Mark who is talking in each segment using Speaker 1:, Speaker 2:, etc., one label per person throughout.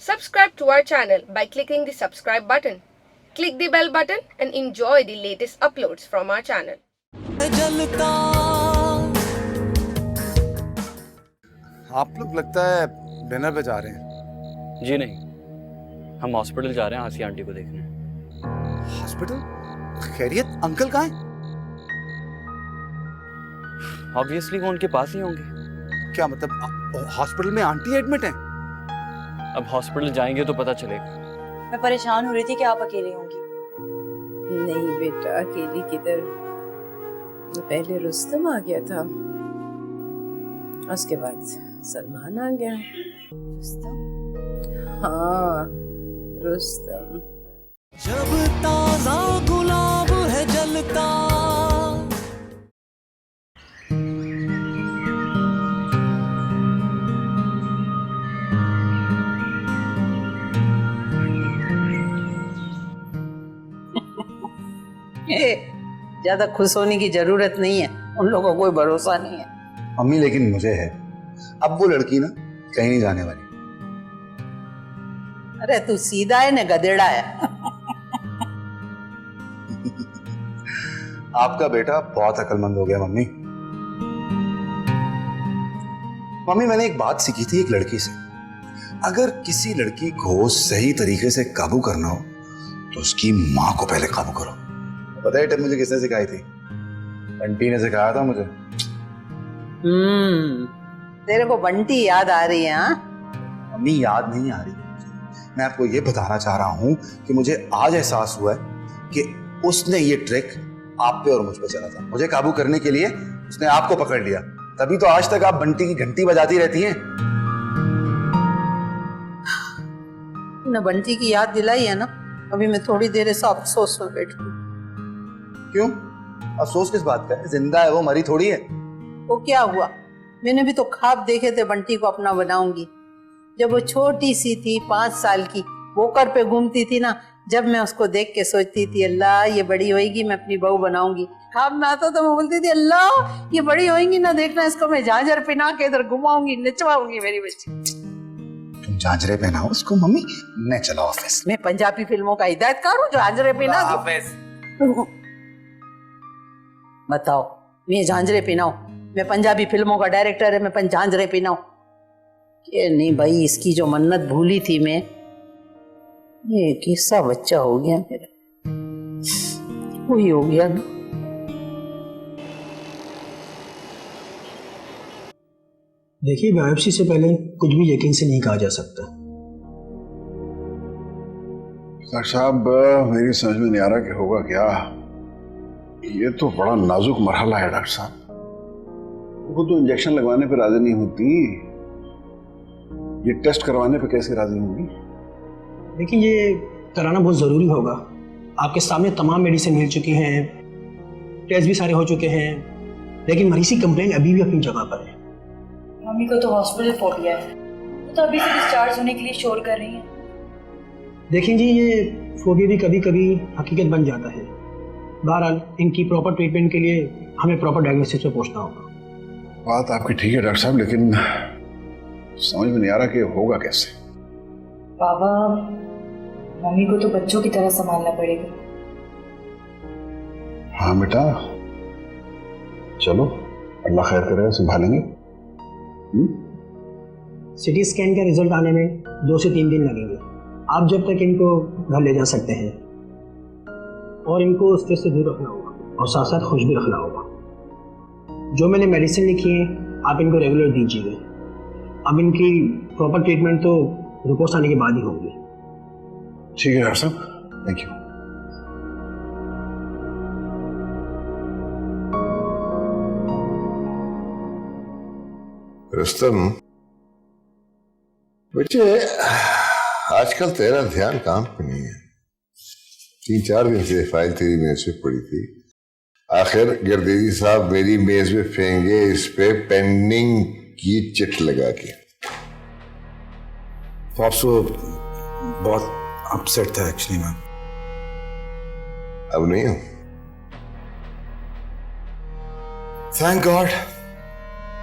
Speaker 1: Subscribe to our channel by clicking the subscribe button. Click the bell button and enjoy the latest uploads from our channel.
Speaker 2: आप लोग लगता है dinner पे जा रहे हैं।
Speaker 3: जी नहीं, हम हॉस्पिटल जा रहे हैं आसिया आंटी को देखने।
Speaker 2: हॉस्पिटल? खैरियत? अंकल कहाँ हैं?
Speaker 3: ऑब्वियसली वो उनके पास ही होंगे।
Speaker 2: क्या मतलब हॉस्पिटल में आंटी एडमिट हैं?
Speaker 3: अब हॉस्पिटल जाएंगे तो पता चलेगा।
Speaker 4: मैं परेशान हो रही थी कि आप अकेली होंगी।
Speaker 5: नहीं बेटा, अकेली किधर। पहले रुस्तम आ गया था, उसके बाद सलमान आ गया।
Speaker 4: रुस्तम?
Speaker 5: हाँ, रुस्तम।
Speaker 6: जब ताजा गुलाब है जलता।
Speaker 5: ज्यादा खुश होने की जरूरत नहीं है, उन लोगों को कोई भरोसा नहीं है।
Speaker 7: मम्मी लेकिन मुझे है। अब वो लड़की ना कहीं नहीं जाने वाली।
Speaker 5: अरे तू सीधा है ना गधेड़ा है।
Speaker 7: आपका बेटा बहुत अक्लमंद हो गया मम्मी। मम्मी मैंने एक बात सीखी थी एक लड़की से, अगर किसी लड़की को सही तरीके से काबू करना हो तो उसकी माँ को पहले काबू करो। पता है टिप मुझे किसने सिखाई थी? बंटी ने सिखाया था मुझे।
Speaker 5: तेरे को बंटी याद आ रही है? हाँ
Speaker 7: मम्मी याद नहीं आ रही, मैं आपको ये बताना चाह रहा हूँ कि मुझे आज एहसास हुआ है कि उसने ये ट्रिक आप पे और मुझ पे चला था। मुझे काबू करने के लिए उसने आपको पकड़ लिया, तभी तो आज तक आप बंटी की घंटी बजाती रहती हैं।
Speaker 5: न बंटी की याद दिलाई है ना, अभी मैं थोड़ी देर ऐसा अफसोस में बैठू।
Speaker 7: क्यों अफसोस किस बात का है? जिंदा है वो, मरी थोड़ी है।
Speaker 5: वो क्या हुआ, मैंने भी तो ख्वाब देखे थे बंटी को अपना बनाऊंगी। जब वो छोटी सी थी 5 साल की, वोकर पे घूमती थी ना, जब मैं उसको देख के सोचती थी अल्लाह ये बड़ी होएगी मैं अपनी बहू बनाऊंगी। ख्वाब में आता तो मैं बोलती थी अल्लाह ये बड़ी होएगी ना, देखना इसको मैं झांझर पहना के इधर घुमाऊंगी, नचवाऊंगी मेरी बच्ची।
Speaker 7: तुम झांझरे पहनाओ उसको मम्मी, मैं चला ऑफिस।
Speaker 5: मैं पंजाबी फिल्मों का हिदायतकार हूँ जो झांझरे पहना। बताओ मैं झांझरे पहनाऊं? मैं पंजाबी फिल्मों का डायरेक्टर है, मैं झांझरे पहनाऊं? ये नहीं भाई, इसकी जो मन्नत भूली थी मैं, ये किस्सा बच्चा हो गया मेरा, वही हो गया ना।
Speaker 8: देखिए, बायोप्सी से पहले कुछ भी यकीन से नहीं कहा जा सकता।
Speaker 9: डॉक्टर साहब मेरी समझ में नहीं आ रहा कि होगा क्या। ये तो बड़ा नाजुक मरहला है डॉक्टर साहब। वो तो इंजेक्शन लगवाने पे राजी नहीं होती, ये टेस्ट करवाने पे कैसे राजी होंगी?
Speaker 8: लेकिन ये कराना बहुत ज़रूरी होगा। आपके सामने तमाम मेडिसिन मिल चुकी हैं, टेस्ट भी सारे हो चुके हैं, लेकिन मरीज की कंप्लेंट अभी भी अपनी जगह पर है।
Speaker 4: मम्मी को तो हॉस्पिटल फोबिया है, वो तो अभी से डिस्चार्ज होने के लिए शोर कर रही है।
Speaker 8: देखें जी, ये फोबिया भी कभी कभी हकीकत बन जाता है। बहरहाल इनकी प्रॉपर ट्रीटमेंट के लिए हमें प्रॉपर डायग्नोसिस पे पहुंचना होगा।
Speaker 9: बात आपकी ठीक है डॉक्टर साहब, लेकिन समझ में नहीं आ रहा कि होगा कैसे।
Speaker 4: बाबा, मम्मी को तो बच्चों की तरह संभालना पड़ेगा।
Speaker 9: हाँ बेटा, चलो अल्लाह खैर करे, संभालेंगे।
Speaker 8: सिटी स्कैन का रिजल्ट आने में 2 से 3 दिन लगेंगे। आप जब तक इनको घर ले जा सकते हैं, और इनको स्ट्रेस से दूर रखना होगा और साथ साथ खुश भी रखना होगा। जो मैंने मेडिसिन लिखी है आप इनको रेगुलर दीजिएगा। अब इनकी प्रॉपर ट्रीटमेंट तो रिपोर्ट्स आने के बाद ही होंगी।
Speaker 9: ठीक है डॉक्टर साहब, थैंक यू।
Speaker 10: रुस्तम बच्चे, आजकल तेरा ध्यान काम पे नहीं है। 3-4 दिन से फाइल तेरी मेज पे पड़ी थी, आखिर गिरदेजी साहब मेरी मेज पे फेंगे इस पे पेंडिंग की चिट लगा के।
Speaker 2: तो बहुत अपसेट था एक्चुअली मैम।
Speaker 10: अब नहीं हूं।
Speaker 2: थैंक गॉड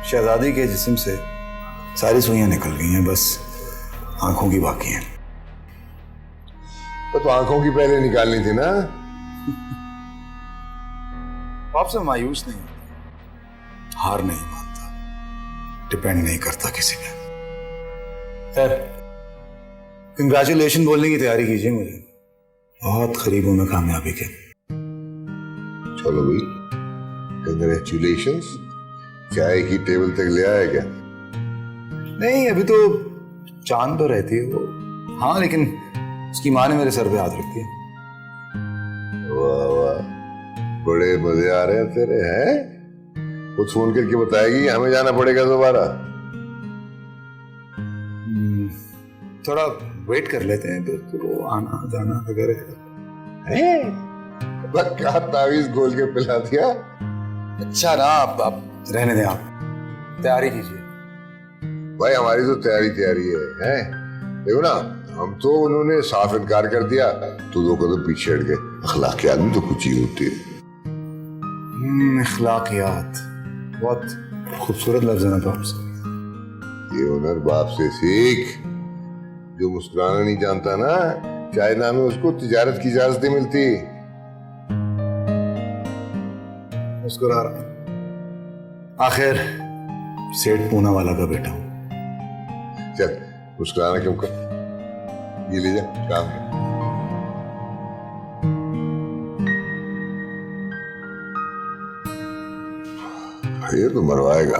Speaker 2: शहजादी के जिस्म से सारी सुइयां निकल गई हैं, बस
Speaker 7: आंखों की बाकी है।
Speaker 10: तो आंखों की पहले निकालनी थी ना।
Speaker 7: आपसे मायूस नहीं होता, हार नहीं मानता, डिपेंड नहीं करता किसी पे। खैर, कंग्रेचुलेशन बोलने की तैयारी कीजिए, मुझे बहुत करीब हूं मैं कामयाबी के।
Speaker 10: चलो भाई, कंग्रेचुलेशंस। चाय की टेबल तक ले आया क्या?
Speaker 7: नहीं, अभी तो चांद पर रहती है वो। हाँ, लेकिन उसकी माँ ने मेरे सर पे हाथ रख दिया।
Speaker 10: वाह वाह, बड़े मजे आ रहे हैं तेरे, हैं? कुछ फोन करके बताएगी हमें जाना पड़ेगा दोबारा?
Speaker 7: थोड़ा वेट कर लेते हैं, फिर वो आना जाना वगैरह।
Speaker 10: क्या तावीज घोल के पिला दिया?
Speaker 7: अच्छा ना, आप रहने दें, आप तैयारी कीजिए।
Speaker 10: भाई हमारी तो तैयारी है, हैं? देखो ना, हम तो उन्होंने साफ इनकार कर दिया तो 2 कदम पीछे हट गए। अखलाक आदमी तो कुछ ही होती है।
Speaker 7: अखलाकियात बहुत खूबसूरत लफ्ज है ना तो आपसे।
Speaker 10: ये हुनर बाप से सीख। जो मुस्कुराना नहीं जानता ना, चाइना में उसको तिजारत की इजाजत नहीं मिलती।
Speaker 7: मुस्कुरा रहा, आखिर सेठ पूना वाला का बेटा हूं।
Speaker 10: चल मुस्कुराना क्यों कर, ये ले जा काम है। ये तो मरवाएगा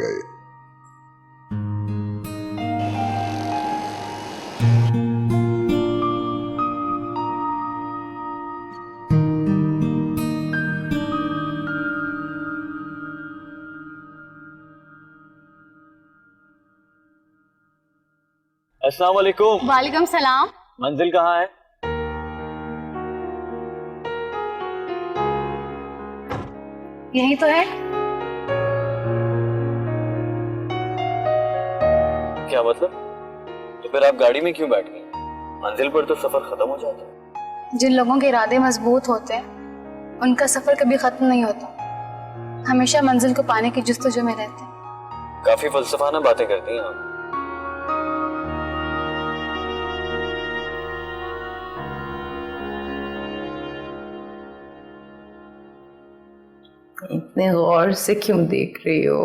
Speaker 10: ये।
Speaker 3: अस्सलाम वालेकुम।
Speaker 11: वालेकुम सलाम।
Speaker 3: मंजिल कहाँ है?
Speaker 11: यही तो है।
Speaker 3: क्या मतलब? तो फिर आप गाड़ी में क्यों बैठ गई? मंजिल पर तो सफर खत्म हो जाता है।
Speaker 11: जिन लोगों के इरादे मजबूत होते हैं उनका सफर कभी खत्म नहीं होता, हमेशा मंजिल को पाने की जुस्तजू में रहते हैं।
Speaker 3: काफी फलसफाना बातें करती हैं आप।
Speaker 12: इतने गौर से क्यों देख रही हो?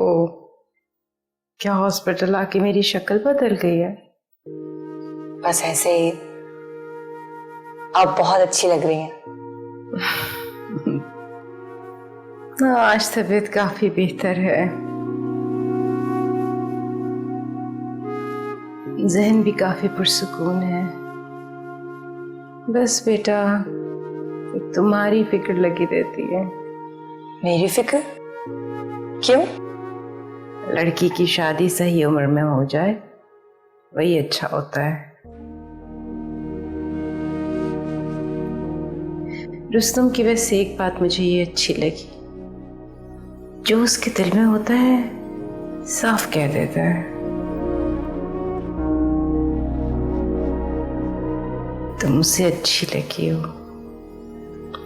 Speaker 12: क्या हॉस्पिटल आके मेरी शक्ल बदल गई है?
Speaker 4: बस ऐसे ही, आप बहुत अच्छी लग रही हैं।
Speaker 12: आज तबीयत काफी बेहतर है, जहन भी काफी पुरसुकून है। बस बेटा, तुम्हारी फिक्र लगी रहती है।
Speaker 4: मेरी फिक्र? क्यों?
Speaker 12: लड़की की शादी सही उम्र में हो जाए वही अच्छा होता है। रुस्तम की वजह एक बात मुझे ये अच्छी लगी, जो उसके दिल में होता है साफ कह देता है। तुम उसे अच्छी लगी हो,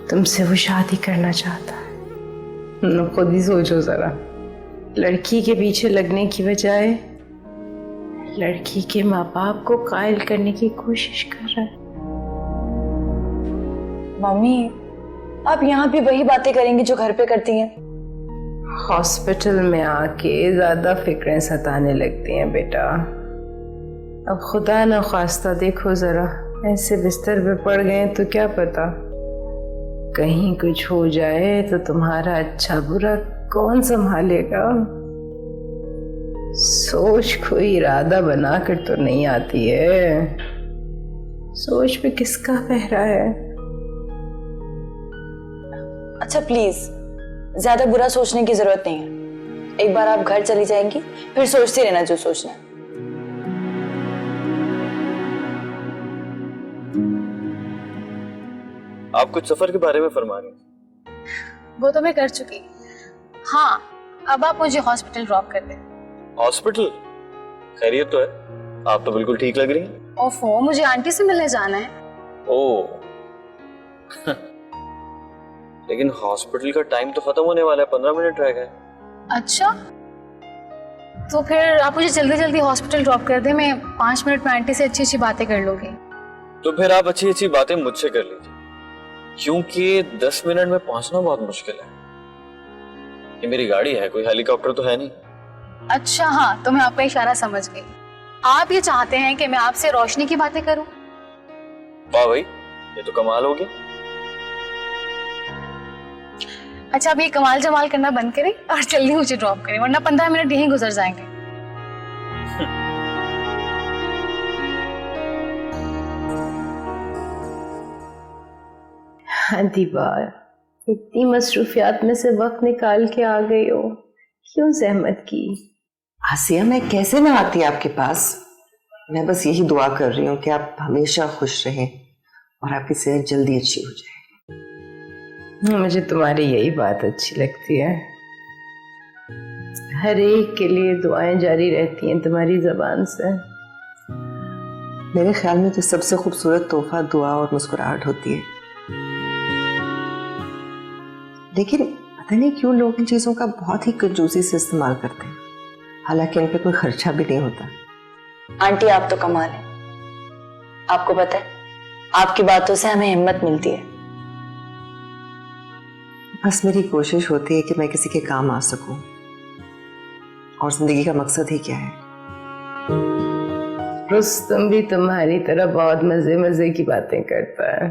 Speaker 12: तुमसे वो शादी करना चाहता है। खुद ही सोचो जरा, लड़की के पीछे लगने की बजाय लड़की के माँ बाप को कायल करने की कोशिश कर रहा है।
Speaker 4: मम्मी, आप यहाँ भी वही बातें करेंगी जो घर पे करती हैं।
Speaker 12: हॉस्पिटल में आके ज्यादा फिक्रें सताने लगती हैं बेटा। अब खुदा न खास्ता देखो जरा, ऐसे बिस्तर पे पड़ गए तो क्या पता कहीं कुछ हो जाए तो तुम्हारा अच्छा बुरा कौन संभालेगा। सोच कोई इरादा बनाकर तो नहीं आती है, सोच पे किसका पहरा है।
Speaker 4: अच्छा प्लीज, ज्यादा बुरा सोचने की जरूरत नहीं है। एक बार आप घर चली जाएंगी, फिर सोचती रहना जो सोचना है।
Speaker 3: आप कुछ सफर के बारे में फरमा रहे हैं?
Speaker 11: वो तो मैं कर चुकी। हाँ, अब आप मुझे हॉस्पिटल ड्रॉप कर दें।
Speaker 3: हॉस्पिटल? खैरियत तो है, आप तो बिल्कुल ठीक लग रही हैं।
Speaker 11: ओफो, मुझे आंटी से मिलने जाना है।
Speaker 3: ओह लेकिन हॉस्पिटल का टाइम तो खत्म होने वाला है, 15 मिनट रह गए।
Speaker 11: अच्छा, तो फिर आप मुझे जल्दी जल्दी हॉस्पिटल ड्रॉप कर दें, मैं 5 मिनट में आंटी से अच्छी अच्छी बातें कर लूंगी।
Speaker 3: तो फिर आप अच्छी अच्छी बातें मुझसे कर लीजिए, क्योंकि 10 मिनट में पहुंचना बहुत मुश्किल है। ये मेरी गाड़ी है, कोई हेलीकॉप्टर तो है नहीं।
Speaker 11: अच्छा हाँ, तो मैं आपका इशारा समझ गई। आप ये चाहते हैं कि मैं आपसे रोशनी की बातें करूं?
Speaker 3: वाह भाई, ये तो कमाल हो गया।
Speaker 11: अच्छा, अब ये कमाल जमाल करना बंद करें और जल्दी मुझे ड्रॉप करें, वरना 15 मिनट यहीं गुजर जाएंगे।
Speaker 12: हाँ दीवा, इतनी मसरूफियात में से वक्त निकाल के आ गई हो, क्यों जहमत की?
Speaker 13: आसिया, मैं कैसे ना आती आपके पास। मैं बस यही दुआ कर रही हूँ कि आप हमेशा खुश रहें और आपकी सेहत जल्दी अच्छी हो जाए।
Speaker 12: मुझे तुम्हारी यही बात अच्छी लगती है। हर एक के लिए दुआएं जारी रहती हैं तुम्हारी जबान से।
Speaker 13: मेरे ख्याल में तो सबसे खूबसूरत तोहफा दुआ और मुस्कुराहट होती है। लेकिन पता नहीं क्यों लोग इन चीजों का बहुत ही कंजूसी से इस्तेमाल करते हैं, हालांकि इन पे कोई खर्चा भी नहीं होता।
Speaker 4: आंटी, आप तो कमाल है। आपको पता है, आपकी बातों से हमें हिम्मत मिलती है।
Speaker 13: बस मेरी कोशिश होती है कि मैं किसी के काम आ सकूं, और जिंदगी का मकसद ही क्या है।
Speaker 12: रुस्तम भी तुम्हारी तरह बहुत मजे मजे की बातें करता है।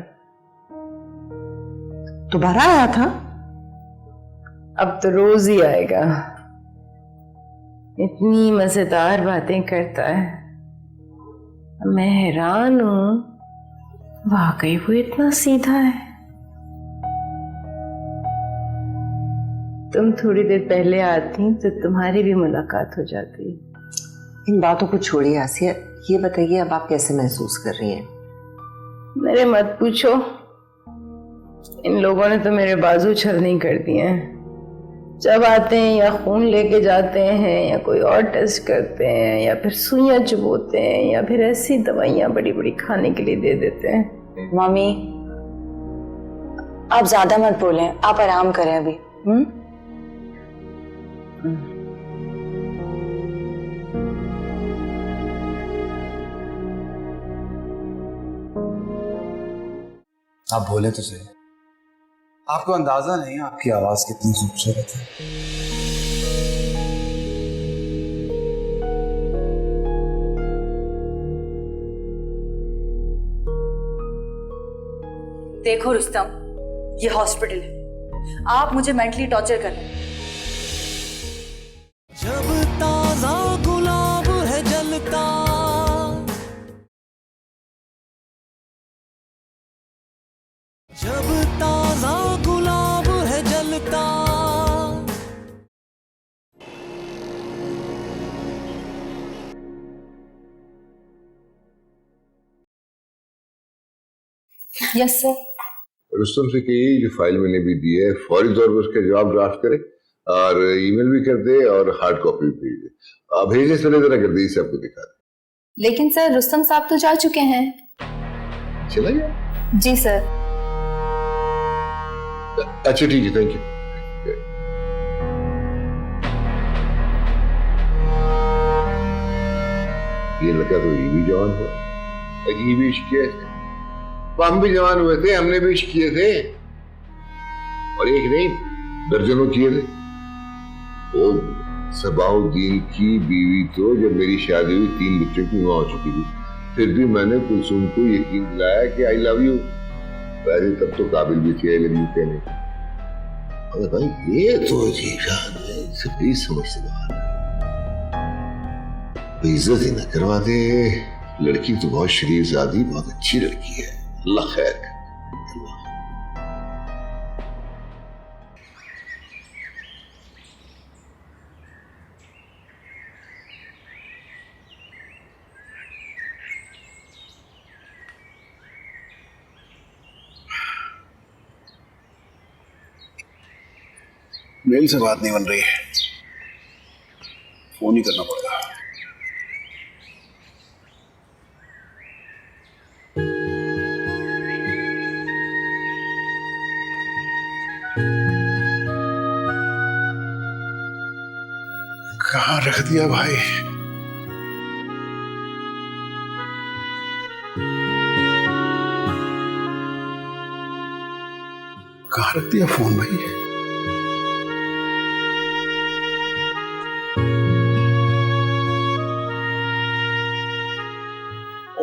Speaker 13: दोबारा आया था?
Speaker 12: अब तो रोज ही आएगा। इतनी मजेदार बातें करता है, मैं हैरान हूं, वाकई वो इतना सीधा है। तुम थोड़ी देर पहले आती तो तुम्हारी भी मुलाकात हो जाती।
Speaker 13: इन बातों को छोड़िए आसिया, ये बताइए अब आप कैसे महसूस कर रही हैं?
Speaker 12: मेरे मत पूछो, इन लोगों ने तो मेरे बाजू छलनी कर दिए हैं। जब आते हैं या खून लेके जाते हैं, या कोई और टेस्ट करते हैं, या फिर सुइयां चुभोते हैं, या फिर ऐसी दवाइयां बड़ी बड़ी खाने के लिए दे देते हैं।
Speaker 4: मम्मी, आप ज्यादा मत बोलें, आप आराम करें अभी।
Speaker 2: आप बोले तो सही, आपको अंदाजा नहीं आपकी आवाज कितनी खूबसूरत है।
Speaker 4: देखो रुस्तम, ये हॉस्पिटल है, आप मुझे मेंटली टॉर्चर कर रहे हैं।
Speaker 6: जब ताजा गुलाब है जलता, जब ताजा गुलाब है जलता।
Speaker 11: Yes sir.
Speaker 10: रुस्तम से कहिए जो फाइल मैंने भी दी है फौरी तौर पर उसका जवाब ड्राफ्ट करे और ईमेल भी कर दे और हार्ड कॉपी भी भेज दे। भेजने से जरा गर्दी से आपको दिखा दे।
Speaker 11: लेकिन सर, रुस्तम साहब तो जा चुके हैं।
Speaker 10: चला गया?
Speaker 11: जी सर।
Speaker 10: अच्छा ठीक है, थैंक यू। ये लगा तो ये भी जवान हुआ, अजीब इश्क किया। हम भी जवान हुए थे, हमने भी इश्क किए थे, और एक नहीं दर्जनों किए थे। वो सबाउद्दीन की बीवी तो जब मेरी शादी हुई 3 बच्चों की मां हो चुकी थी, फिर भी मैंने कुलसुम को यकीन दिलाया कि आई लव यू। वैसे तब तो काबिल भी थी आई लव यू कहने। अरे भाई ये तो अजीब शान है, इसे भी समझ से बाहर है। इज्जत ही न करवा दे। लड़की तो बहुत शरीफ ज़ादी, बहुत अच्छी लड़की है, अल्लाह खैर करे।
Speaker 9: मेल से बात नहीं बन रही है, फोन ही करना पड़ेगा। कहाँ रख दिया भाई? कहाँ रख दिया फोन भाई?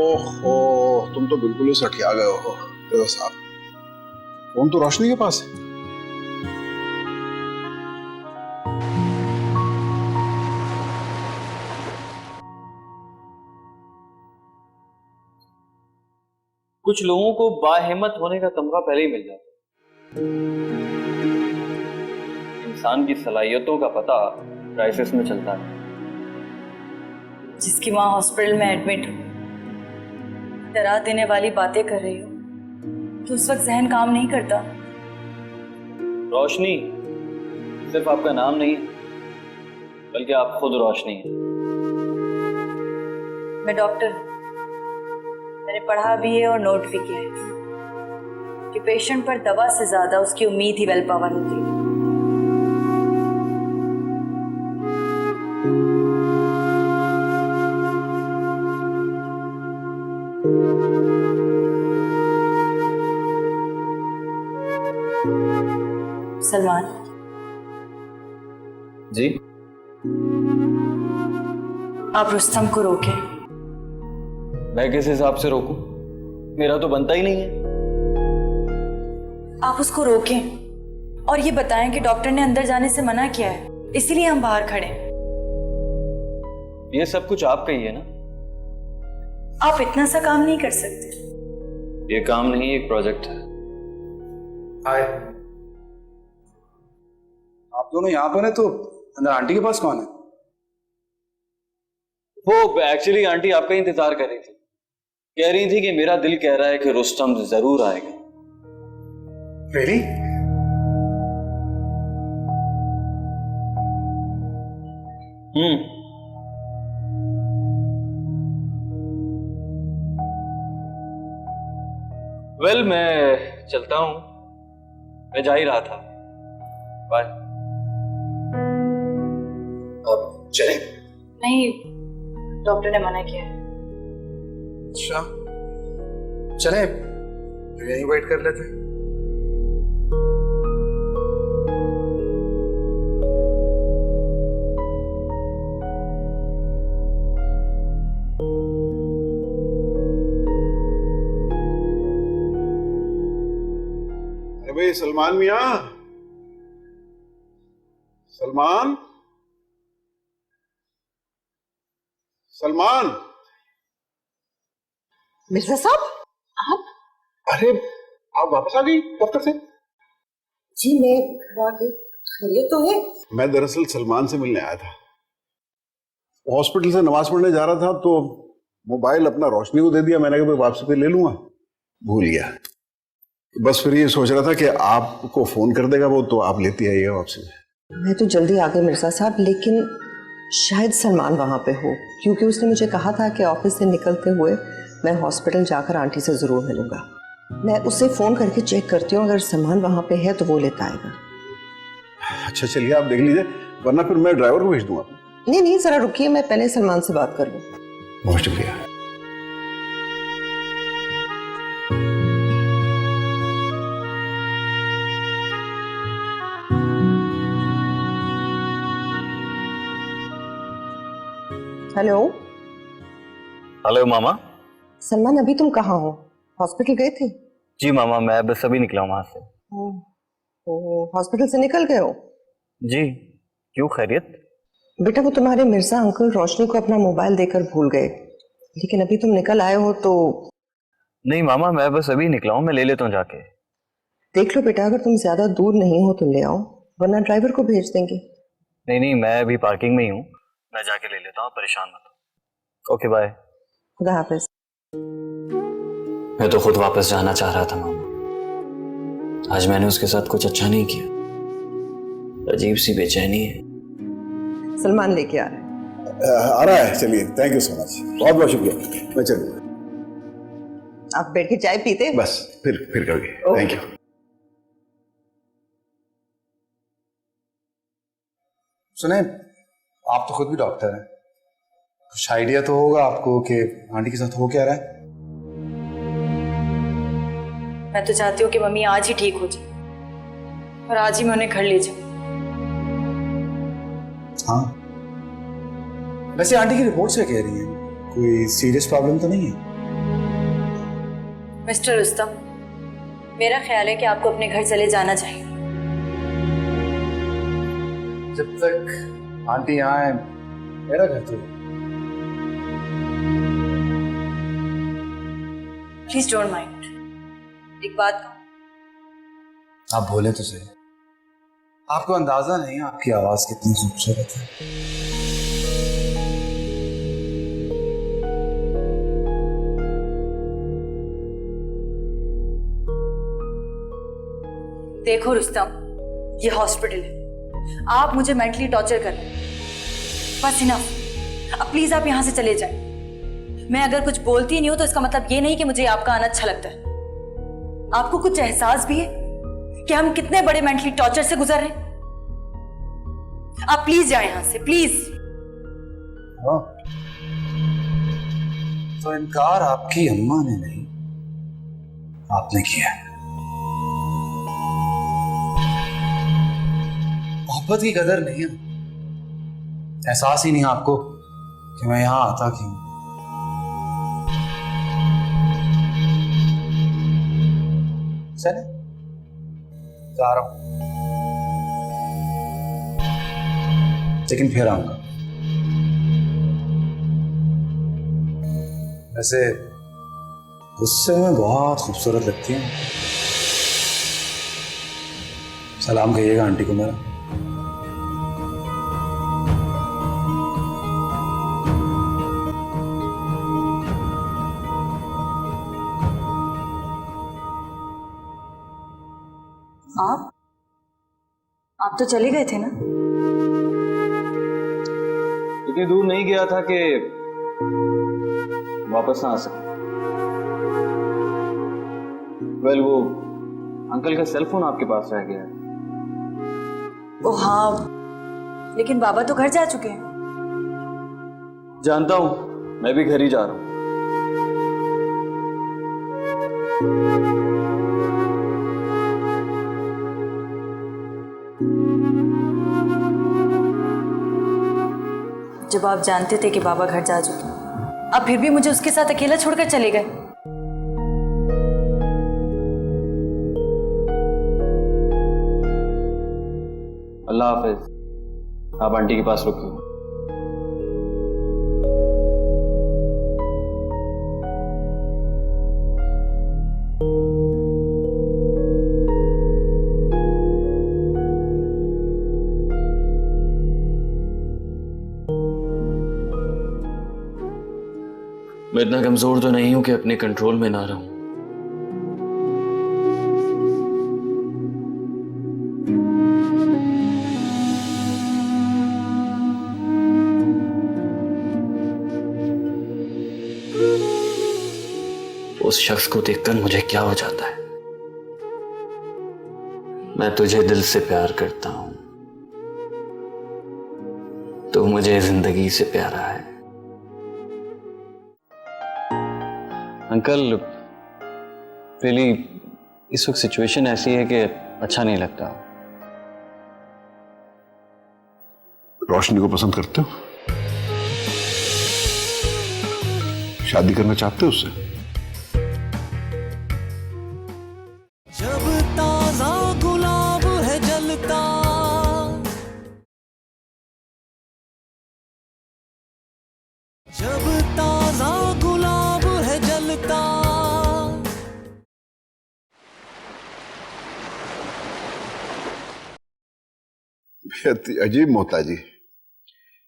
Speaker 9: ओहो, तुम तो बिल्कुल ही सठिया गए हो देवा साहब। फोन तो रोशनी के पास है।
Speaker 3: कुछ लोगों को बाहिम्मत होने का तमगा पहले ही मिल जाता है। इंसान की सलाहियतों का पता क्राइसिस में चलता है।
Speaker 4: जिसकी माँ हॉस्पिटल में एडमिट हो, डरा देने वाली बातें कर रही हो, तो उस वक्त जहन काम नहीं करता।
Speaker 3: रोशनी सिर्फ आपका नाम नहीं है, बल्कि आप खुद रोशनी है।
Speaker 4: मैं डॉक्टर हूँ, मैंने पढ़ा भी है और नोट भी किया है कि पेशेंट पर दवा से ज्यादा उसकी उम्मीद ही वेल पावर होती है। सलमान
Speaker 3: जी,
Speaker 4: आप रुस्तम को रोकें।
Speaker 3: मैं किस हिसाब से रोकूं? मेरा तो बनता ही नहीं है।
Speaker 4: आप उसको रोकें और ये बताएं कि डॉक्टर ने अंदर जाने से मना किया है, इसीलिए हम बाहर खड़े हैं।
Speaker 3: ये सब कुछ आपका ही है ना?
Speaker 4: आप इतना सा काम नहीं कर सकते।
Speaker 3: ये काम नहीं, एक प्रोजेक्ट है।
Speaker 2: हाय, आप दोनों यहाँ पर हैं तो अंदर आंटी के पास कौन है?
Speaker 3: वो एक्चुअली आंटी आपका इंतजार कर रही थी। कह रही थी कि मेरा दिल कह रहा है कि रुस्तम जरूर आएगा।
Speaker 2: Really?
Speaker 3: वेल, मैं चलता हूं, मैं जा ही रहा था। बाय।
Speaker 2: अब चलें?
Speaker 4: नहीं, डॉक्टर ने मना किया है।
Speaker 2: अच्छा, चलें, फिर यहीं वेट कर लेते हैं।
Speaker 9: अरे भाई सलमान मियां, सलमान, सलमान।
Speaker 13: मिर्जा साहब, आप?
Speaker 9: अरे आप वापस आ गई दफ्तर से?
Speaker 13: जी मैं घर आ गई। खैरियत तो है?
Speaker 9: मैं दरअसल सलमान से मिलने आया था। हॉस्पिटल से नमाज पढ़ने जा रहा था तो मोबाइल अपना रोशनी को दे दिया। मैंने कहा वापसी पे ले लूंगा, भूल गया। बस फिर ये सोच रहा था कि आपको फोन कर देगा वो, तो आप लेती आइएगा वापसी में।
Speaker 13: मैं तो जल्दी आ गई मिर्जा साहब, लेकिन शायद सलमान वहाँ पे हो, क्योंकि उसने मुझे कहा था कि ऑफिस से निकलते हुए मैं हॉस्पिटल जाकर आंटी से ज़रूर मिलूंगा। मैं उससे फ़ोन करके चेक करती हूँ, अगर सलमान वहाँ पे है तो वो लेता आएगा।
Speaker 9: अच्छा चलिए, आप देख लीजिए, वरना फिर मैं ड्राइवर को भेज दूंगा।
Speaker 13: नहीं नहीं, ज़रा रुकिए, मैं पहले सलमान से बात कर लूँ।
Speaker 9: बहुत शुक्रिया।
Speaker 13: हेलो।
Speaker 3: हेलो मामा।
Speaker 13: सलमान, अभी तुम कहाँ हो? हॉस्पिटल गए थे?
Speaker 3: जी मामा, मैं बस अभी निकला हूँ वहां से।
Speaker 13: हॉस्पिटल से निकल गए हो?
Speaker 3: जी, क्यों, खैरियत?
Speaker 13: बेटा, वो तुम्हारे मिर्जा अंकल रोशनी को अपना मोबाइल देकर भूल गए, लेकिन अभी तुम निकल आए हो तो।
Speaker 3: नहीं मामा, मैं बस अभी निकला हूँ, मैं ले लेता हूँ जाके।
Speaker 13: देख लो बेटा, अगर तुम ज्यादा दूर नहीं हो तो ले आओ, वरना ड्राइवर को भेज देंगे।
Speaker 3: नहीं नहीं, मैं अभी पार्किंग में ही हूँ, मैं जाके ले लेता हूँ, परेशान मत हो। Okay bye.
Speaker 13: खुदा हाफिज।
Speaker 3: मैं तो खुद वापस जाना चाह रहा था मामा। आज मैंने उसके साथ कुछ अच्छा नहीं किया। अजीब सी बेचैनी है।
Speaker 13: सलमान लेके आ रहा है।
Speaker 9: आ रहा है? चलिए, थैंक यू सो मच, बहुत बहुत शुक्रिया। मैं चलूँ।
Speaker 13: आप बैठ के चाय पीते?
Speaker 9: बस फिर कभी। Thank you.
Speaker 2: सुने, आप तो खुद भी डॉक्टर हैं, कुछ आइडिया तो होगा आपको कि आंटी के साथ हो क्या रहा है।
Speaker 4: मैं तो चाहती हूँ कि मम्मी आज ही ठीक हो जाए और आज ही मैं उन्हें घर ले जाऊँ।
Speaker 2: हाँ, वैसे आंटी की रिपोर्ट से कह रही है कोई सीरियस प्रॉब्लम तो नहीं है।
Speaker 4: मिस्टर रुस्तम, मेरा ख्याल है कि आपको अपने घर चले जाना चाहिए।
Speaker 2: जब तक आंटी यहाँ है मेरा घर तो।
Speaker 4: Please don't mind. एक बात कहूँ,
Speaker 2: आप बोले तो सही, आपको अंदाजा नहीं आपकी आवाज कितनी खूबसूरत है।
Speaker 4: देखो रुस्तम, ये हॉस्पिटल है, आप मुझे मेंटली टॉर्चर कर रहे हैं, बस इनफ। अब प्लीज आप यहां से चले जाएं। मैं अगर कुछ बोलती नहीं हूं तो इसका मतलब ये नहीं कि मुझे आपका आना अच्छा लगता है। आपको कुछ एहसास भी है कि हम कितने बड़े मेंटली टॉर्चर से गुजर रहे हैं? आप प्लीज जाएं यहां से, प्लीज।
Speaker 2: हाँ, तो इनकार आपकी अम्मा ने नहीं, आपने किया है। मोहब्बत की कदर नहीं है, एहसास ही नहीं आपको कि मैं यहां आता क्यों। चले, जा रहा हूं, लेकिन फिर आऊंगा। वैसे गुस्से में बहुत खूबसूरत लगती है। सलाम कहिएगा आंटी को मेरा।
Speaker 4: आप तो चले गए थे ना?
Speaker 3: इतनी दूर नहीं गया था कि वापस ना आ सके। वेल, वो अंकल का सेल फोन आपके पास रह गया है।
Speaker 4: ओ हाँ, लेकिन बाबा तो घर जा चुके हैं।
Speaker 3: जानता हूं, मैं भी घर ही जा रहा हूं।
Speaker 4: जब आप जानते थे कि बाबा घर जा चुके हैं, आप फिर भी मुझे उसके साथ अकेला छोड़कर चले गए।
Speaker 3: अल्लाह हाफिज। आप आंटी के पास रुकिए। मैं इतना कमजोर तो नहीं हूं कि अपने कंट्रोल में ना रहूं। उस शख्स को देखकर मुझे क्या हो जाता है। मैं तुझे दिल से प्यार करता हूं, तो मुझे जिंदगी से प्यारा है। अंकल, रियली इस वक्त सिचुएशन ऐसी है कि अच्छा नहीं लगता।
Speaker 9: रोशनी को पसंद करते हो? शादी करना चाहते हो उससे?
Speaker 6: जब ताजा गुलाब है जलता, जब ताजा गुलाब है जलता।
Speaker 9: अजीब मोहताजी,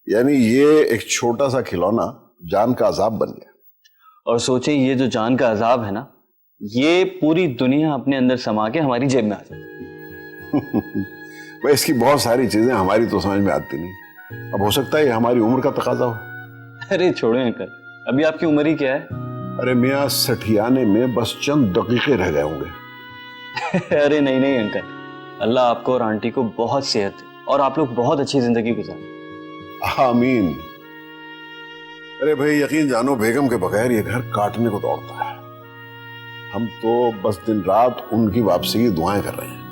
Speaker 9: यानी ये एक छोटा सा खिलौना जान का अजाब बन गया।
Speaker 3: और सोचिए, ये जो जान का अजाब है ना, ये पूरी दुनिया अपने अंदर समा के हमारी जेब में आ जाती है।
Speaker 9: भाई, इसकी बहुत सारी चीजें हमारी तो समझ में आती नहीं। अब हो सकता है ये हमारी उम्र का तकाजा हो।
Speaker 3: अरे छोड़ो अंकल, अभी आपकी उम्र ही क्या है?
Speaker 9: अरे मियाँ, सठियाने में बस चंद दकीके रह गए होंगे।
Speaker 3: अरे नहीं अंकल, अल्लाह आपको और आंटी को बहुत सेहत है और आप लोग बहुत अच्छी जिंदगी गुजारें।
Speaker 9: आमीन। अरे भाई यकीन जानो, बेगम के बगैर ये घर काटने को दौड़ता है। हम तो बस दिन रात उनकी वापसी की दुआएं कर रहे हैं।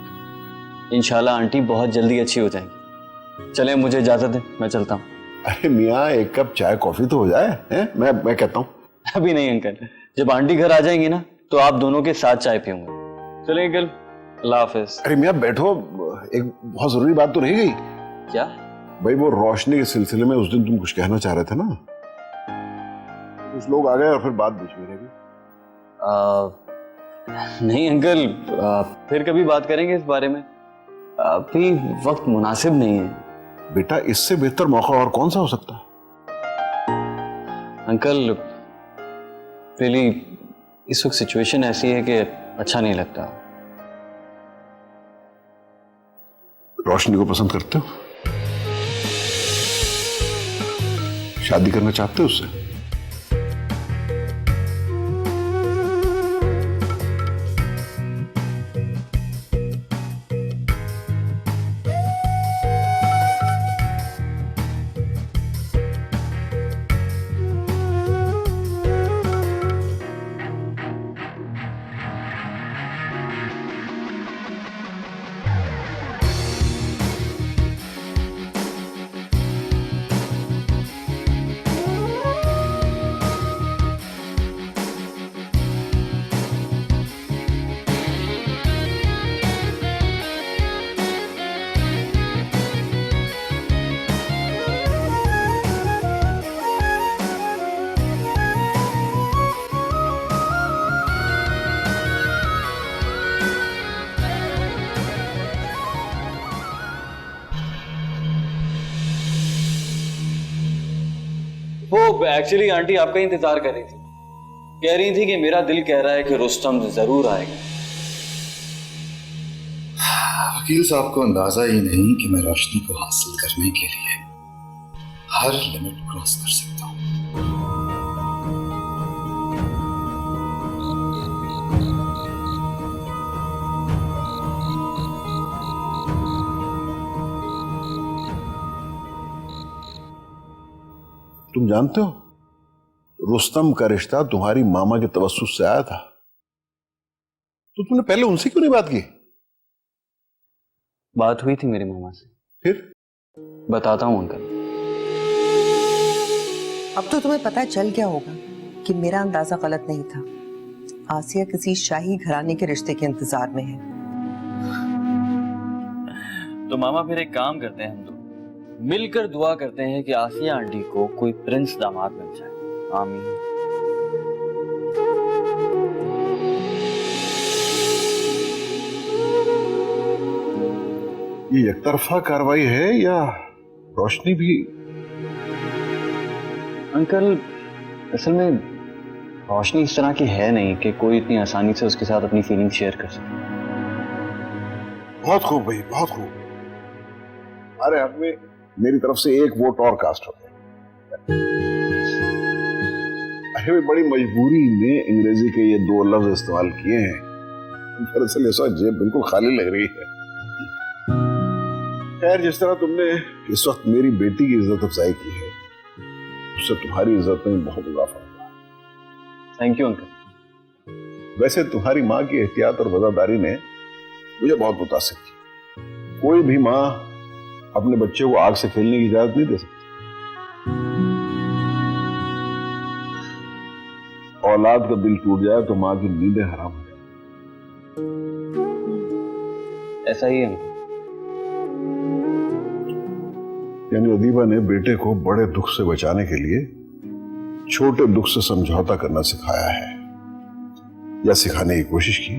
Speaker 3: इंशाल्लाह आंटी बहुत जल्दी अच्छी हो जाएंगी। चले, मुझे इजाजत दें, मैं चलता हूँ।
Speaker 9: अरे मियाँ, एक कप चाय कॉफी तो हो जाए हैं? मैं कहता हूँ।
Speaker 3: अभी नहीं अंकल, जब आंटी घर आ जाएंगी ना तो आप दोनों के साथ चाय पीऊंगा। चले अंकल, अल्लाह हाफिज।
Speaker 9: अरे मियाँ बैठो, एक बहुत जरूरी बात तो रह गई।
Speaker 3: क्या?
Speaker 9: भाई वो रोशनी के सिलसिले में उस दिन तुम कुछ कहना चाह रहे थे ना, कुछ लोग आ गए और फिर बात बीच में रह गई।
Speaker 3: नहीं अंकल, फिर कभी बात करेंगे इस बारे में, अभी वक्त मुनासिब नहीं है।
Speaker 9: बेटा, इससे बेहतर मौका और कौन सा हो सकता है?
Speaker 3: अंकल रियली इस वक्त सिचुएशन ऐसी है कि अच्छा नहीं लगता।
Speaker 9: रोशनी को पसंद करते हो? शादी करना चाहते हो उससे?
Speaker 3: वो एक्चुअली आंटी आपका इंतजार कर रही थी, कह रही थी कि मेरा दिल कह रहा है कि रुस्तम जरूर आएगा।
Speaker 2: वकील साहब को अंदाजा ही नहीं कि मैं रोशनी को हासिल करने के लिए हर लिमिट क्रॉस कर सकता हूं।
Speaker 9: तुम जानते हो, रुस्तम का रिश्ता तुम्हारी मामा के तवस्सुस से आया था, तो तुमने पहले उनसे क्यों नहीं बात की?
Speaker 3: बात हुई थी मेरी मामा से।
Speaker 9: फिर?
Speaker 3: बताता हूं अंकल।
Speaker 13: अब तो तुम्हें पता चल गया होगा कि मेरा अंदाजा गलत नहीं था। आसिया किसी शाही घराने के रिश्ते के इंतजार में है।
Speaker 3: तो मामा फिर एक काम करते हैं, हम दो मिलकर दुआ करते हैं कि आसिया आंटी को कोई प्रिंस दामाद मिल जाए। आमीन।
Speaker 9: ये एकतरफा कार्रवाई है या रोशनी भी?
Speaker 3: अंकल असल में रोशनी इस तरह की है नहीं कि कोई इतनी आसानी से उसके साथ अपनी फीलिंग शेयर कर सके।
Speaker 9: बहुत खूब भाई, बहुत खूब। अरे हक में मेरी तरफ से एक वोट और कास्ट हो गया। अरे बड़ी मजबूरी में अंग्रेजी के ये दो लफ्ज इस्तेमाल किए हैं, दरअसल इस वक्त जेब बिल्कुल खाली लग रही है। खैर, जिस तरह तुमने इस वक्त मेरी बेटी की इज्जत अफजाई की है, उससे तुम्हारी इज्जत में बहुत इजाफा होगा।
Speaker 3: Thank you uncle.
Speaker 9: वैसे तुम्हारी माँ की एहतियात और वफादारी ने मुझे बहुत मुतासिर किया। कोई भी माँ अपने बच्चे को आग से खेलने की इजाजत नहीं दे सकती। औलाद का दिल टूट जाए तो माँ की नींदें हराम हो जाए।
Speaker 3: ऐसा ही है अंकल।
Speaker 9: यानी अदीबा ने बेटे को बड़े दुख से बचाने के लिए छोटे दुख से समझौता करना सिखाया है, या सिखाने की कोशिश की।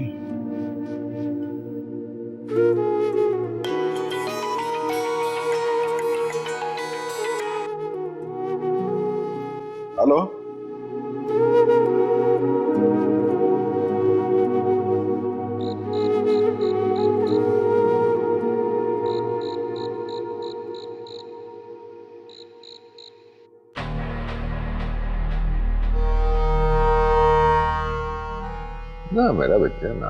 Speaker 9: हेलो,
Speaker 10: ना मेरा बच्चा ना,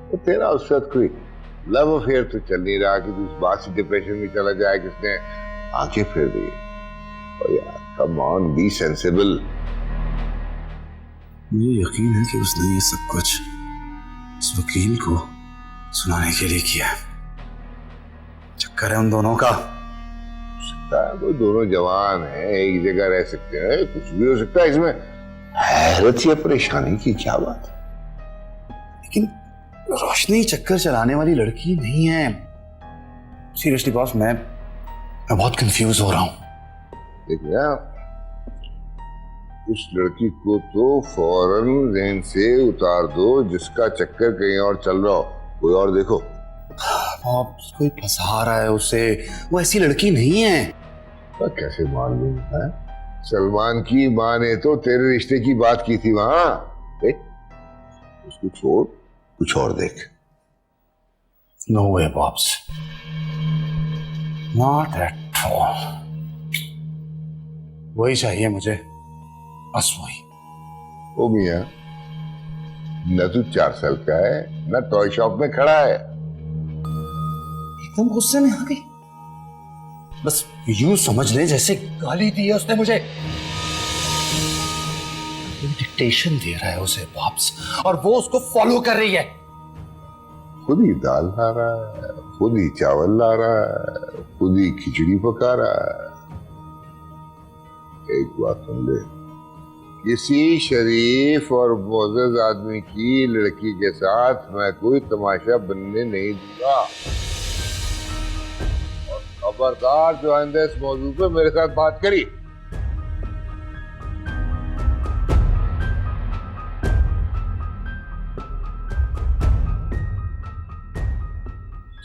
Speaker 10: तो तेरा उस वक्त कोई लव अफेयर तो चल नहीं रहा कि तू इस बात से डिप्रेशन में चला जाए कि उसने आंखें फेर दी। और यार कम ऑन, बी सेंसिबल।
Speaker 2: मुझे यकीन है कि उसने ये सब कुछ उस वकील को सुनाने के लिए किया है। चक्कर है उन दोनों का।
Speaker 10: वो दोनों जवान हैं, एक जगह रह सकते हैं, कुछ भी हो सकता है इसमें। हैरत या परेशानी की क्या बात है?
Speaker 2: लेकिन रोशनी चक्कर चलाने वाली लड़की नहीं है। सीरियसली बॉस, मैं बहुत कंफ्यूज हो रहा हूं।
Speaker 10: देखिए, उस लड़की को तो फौरन ज़हन से उतार दो जिसका चक्कर कहीं और चल रहा हो। कोई और देखो।
Speaker 2: कोई फंसा रहा है उसे, वो ऐसी लड़की नहीं है।
Speaker 10: तो कैसे मान लूं? सलमान की माँ ने तो तेरे रिश्ते की बात की थी वहां। देख, उसको छोड़, कुछ और देख।
Speaker 2: No way Bobs, not at all. वही चाहिए मुझे, बस वही।
Speaker 10: ओ मियां, न तू 4 साल का है, न टॉय शॉप में खड़ा है।
Speaker 2: एकदम गुस्से में आ गई। बस यूं समझ ले जैसे गाली दी है उसने मुझे। डिक्टेशन दे रहा है उसे बॉब्स, और वो उसको फॉलो कर रही है।
Speaker 10: खुद ही दाल ला रहा है, खुद ही चावल ला रहा है, खुद ही खिचड़ी पका रहा है। एक बात सुन ले, किसी शरीफ और मोअज़्ज़ज़ आदमी की लड़की के साथ मैं कोई तमाशा बनने नहीं दूंगा। और खबरदार जो आइंदा इस मौजूद पे मेरे साथ बात करी।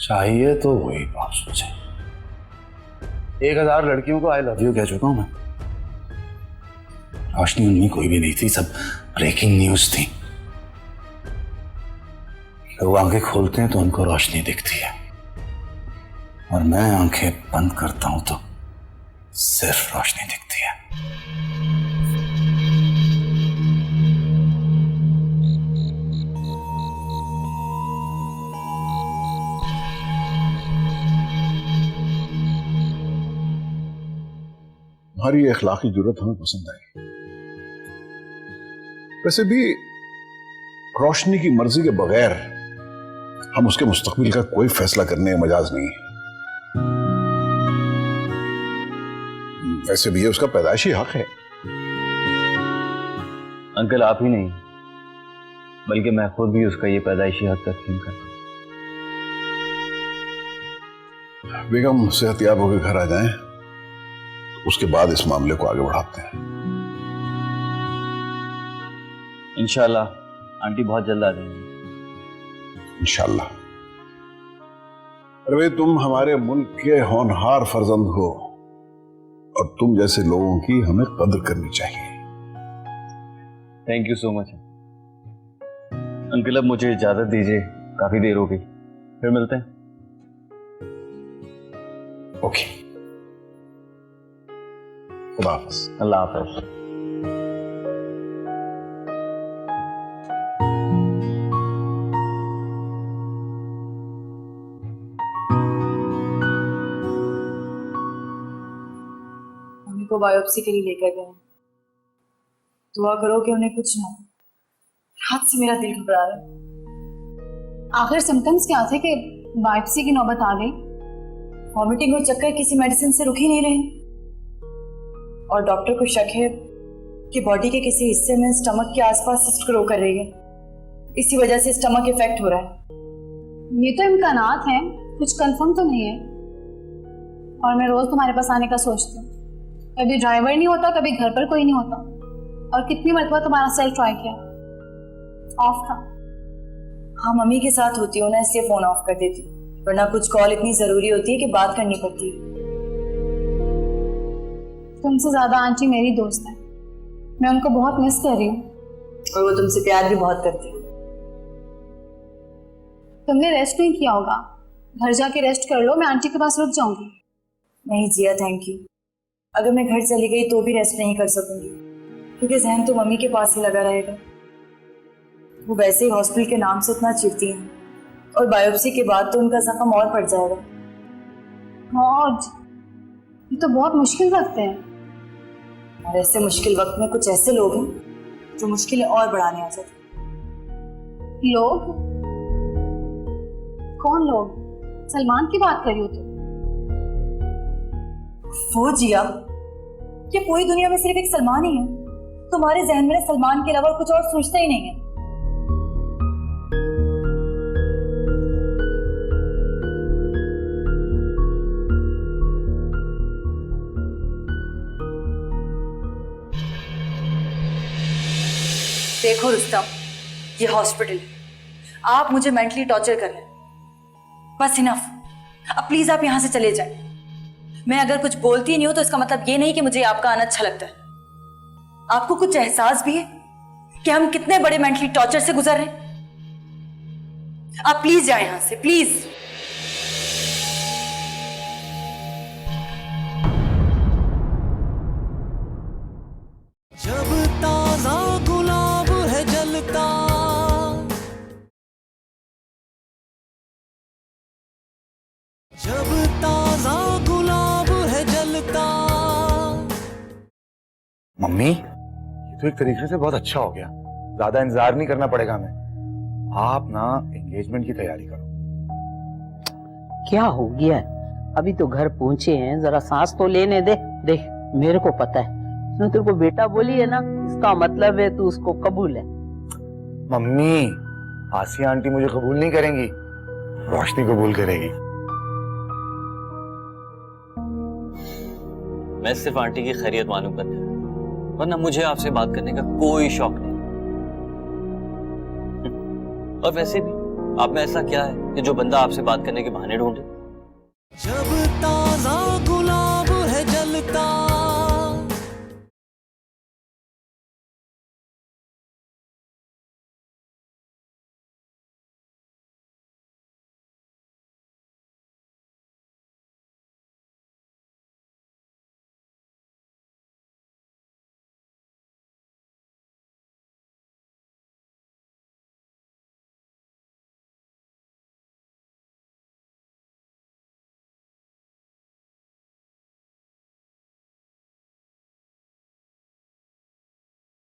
Speaker 2: चाहिए तो वही बात सोचे। 1000 लड़कियों को आई लव यू कह चुका हूं मैं। रोशनी उनमें कोई भी नहीं थी, सब ब्रेकिंग न्यूज थी। लोग आंखें खोलते हैं तो उनको रोशनी दिखती है, और मैं आंखें बंद करता हूं तो सिर्फ रोशनी दिखती है।
Speaker 9: तुम्हारी अखलाकी जुर्रत हमें पसंद आई। वैसे भी रोशनी की मर्जी के बगैर हम उसके मुस्तकबिल का कोई फैसला करने का मजाज नहीं है। वैसे भी ये उसका पैदाइशी हक है।
Speaker 3: अंकल, आप ही नहीं बल्कि मैं खुद भी उसका ये पैदाइशी हक तस्लीम करता हूं।
Speaker 9: बेगम सेहतयाब होकर घर आ जाएं, तो उसके बाद इस मामले को आगे बढ़ाते हैं।
Speaker 3: इंशाल्लाह आंटी बहुत जल्द आ जाएंगी।
Speaker 9: इंशाल्लाह। अरे भाई, तुम हमारे मुल्क के होनहार फर्जंद हो, और तुम जैसे लोगों की हमें कदर करनी चाहिए।
Speaker 3: Thank you so much uncle. अब मुझे इजाजत दीजिए, काफी देर हो गई, फिर मिलते हैं।
Speaker 9: ओके, खुदा हाफिज।
Speaker 3: अल्लाह हाफिज।
Speaker 4: मम्मी को बायोप्सी के लिए लेकर गए। दुआ करो कि उन्हें कुछ ना हो। रात से मेरा दिल घबरा रहा है।
Speaker 11: आखिर सिम्टम्स क्या थे कि बायोप्सी की नौबत आ गई?
Speaker 4: वॉमिटिंग और चक्कर किसी मेडिसिन से रुक ही नहीं रहे, और डॉक्टर को शक है कि बॉडी के किसी हिस्से में स्टमक के आसपास सिस्ट ग्रो कर रही है। इसी वजह से स्टमक इफेक्ट हो रहा है।
Speaker 11: ये तो इम्कानात हैं, कुछ कंफर्म तो नहीं है। और मैं रोज तुम्हारे पास आने का सोचती हूँ, कभी ड्राइवर नहीं होता, कभी घर पर कोई नहीं होता। और कितनी मरतबा तुम्हारा सेल ट्राई किया, ऑफ था।
Speaker 4: हाँ, मम्मी के साथ होती हूँ ना, इसलिए फोन ऑफ कर देती हूँ, वरना कुछ कॉल इतनी जरूरी होती है कि बात करनी पड़ती है।
Speaker 11: तुमसे ज्यादा आंटी मेरी दोस्त है, मैं उनको बहुत मिस कर रही हूँ।
Speaker 4: और वो तुमसे प्यार भी बहुत करती है।
Speaker 11: तुमने रेस्ट नहीं किया होगा, घर जाके रेस्ट कर लो, मैं आंटी के पास रुक जाऊंगी।
Speaker 4: नहीं जिया, थैंक यू। अगर मैं घर चली गई तो भी रेस्ट नहीं कर सकूंगी, क्योंकि जहन तो मम्मी के पास ही लगा रहेगा। वो वैसे ही हॉस्पिटल के नाम से इतना चिढ़ती हैं, और बायोप्सी के बाद तो उनका जख्म और पड़ जाएगा।
Speaker 11: गॉड, ये तो बहुत मुश्किल वक्त है।
Speaker 4: और ऐसे मुश्किल वक्त में कुछ ऐसे लोग हैं जो मुश्किलें और बढ़ाने आ जाते।
Speaker 11: लोग? कौन लोग? सलमान की बात कर रही हो तुम?
Speaker 4: वो जिया, ये पूरी दुनिया में सिर्फ एक सलमान ही है। तुम्हारे जहन में सलमान के अलावा कुछ और सोचता ही नहीं है। देखो रुस्तम, ये हॉस्पिटल है। आप मुझे मेंटली टॉर्चर कर रहे हैं, बस इनफ। अब प्लीज आप यहां से चले जाएं। मैं अगर कुछ बोलती नहीं हूं तो इसका मतलब ये नहीं कि मुझे आपका आना अच्छा लगता है। आपको कुछ एहसास भी है कि हम कितने बड़े मेंटली टॉर्चर से गुजर रहे हैं? आप प्लीज जाएं यहां से, प्लीज।
Speaker 6: जब ताजा गुलाब है जलता, जब ताजा गुलाब है जलता।
Speaker 7: मम्मी, ये तो एक तरीके से बहुत अच्छा हो गया। ज्यादा इंतजार नहीं करना पड़ेगा हमें। आप ना एंगेजमेंट की तैयारी करो।
Speaker 5: क्या हो गया? अभी तो घर पहुंचे हैं, जरा सांस तो लेने दे। देख, मेरे को पता है उसने तेरे को बेटा बोली है ना, इसका मतलब है तू उसको कबूल है।
Speaker 7: मम्मी, आसिया आंटी मुझे कबूल नहीं करेंगी, रोशनी कबूल करेगी।
Speaker 3: मैं सिर्फ आंटी की खैरियत मालूम करने आया, वरना मुझे आपसे बात करने का कोई शौक नहीं। और वैसे भी आप में ऐसा क्या है कि जो बंदा आपसे बात करने के बहाने ढूंढे?
Speaker 6: जब ताजा